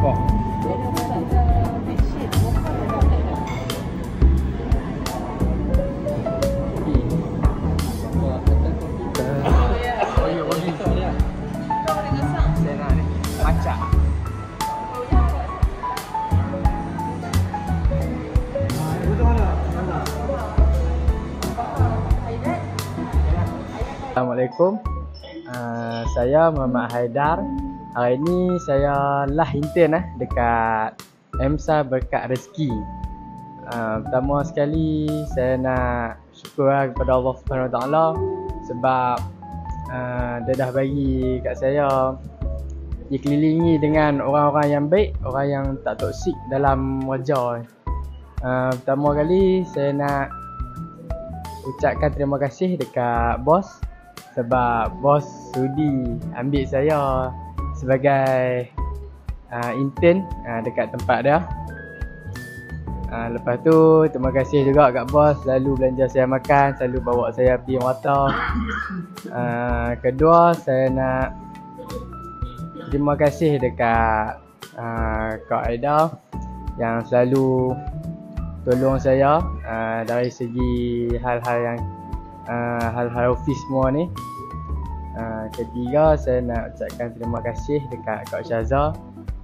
apa? Assalamualaikum. Saya Muhammad Haidar. Hari ini saya lah intern dekat MSA Berkat Rezeki. Pertama sekali saya nak syukur kepada Allah Subhanahu Wa Taala sebab dia dah bagi kat saya dikelilingi dengan orang-orang yang baik, orang yang tak toksik dalam wajah. Pertama kali saya nak ucapkan terima kasih dekat bos sebab bos sudi ambil saya sebagai intern dekat tempat dia. Lepas tu terima kasih juga kat bos selalu belanja saya makan, selalu bawa saya pergi Mata. Kedua saya nak terima kasih dekat Kak Aida yang selalu tolong saya dari segi hal-hal office semua ni. Ketiga saya nak ucapkan terima kasih dekat Kak Syaza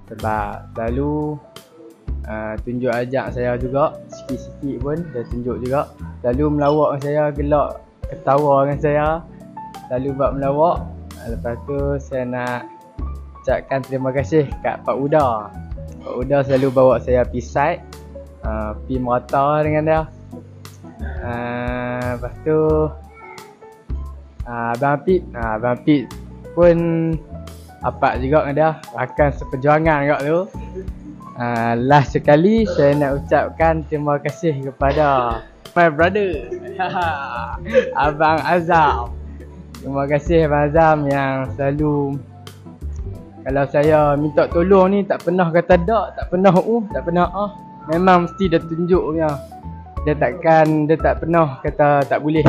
sebab selalu tunjuk ajak saya juga, sikit-sikit pun dia tunjuk juga, selalu melawak dengan saya, gelak ketawa dengan saya, selalu buat melawak. Lepas tu saya nak ucapkan terima kasih kat Pak Uda. Pak Uda selalu bawa saya pergi site, pergi merata dengan dia. Lepas tu Abang Apip pun apak juga dengan dia, akan seperjuangan kat tu. Last sekali saya nak ucapkan terima kasih kepada my brother Abang Azam. Terima kasih Abang Azam yang selalu kalau saya minta tolong ni tak pernah kata tak pernah tak pernah memang mesti dia tunjuk punya. Dia tak pernah kata tak boleh.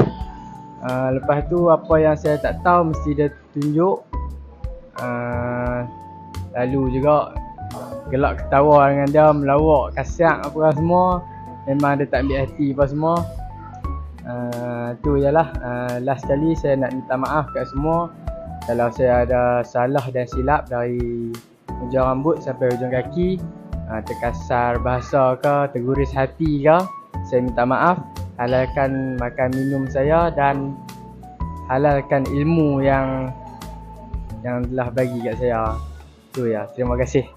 Lepas tu apa yang saya tak tahu mesti dia tunjuk. Lalu juga gelak ketawa dengan dia, melawak, kasiak apa semua. Memang dia tak ambil hati apa semua. Tu ialah last kali saya nak minta maaf kat semua kalau saya ada salah dan silap dari hujung rambut sampai hujung kaki, terkasar bahasa ke, terguris hati ke, saya minta maaf. Halalkan makan minum saya dan halalkan ilmu yang telah bagi kat saya. Tu ya, terima kasih.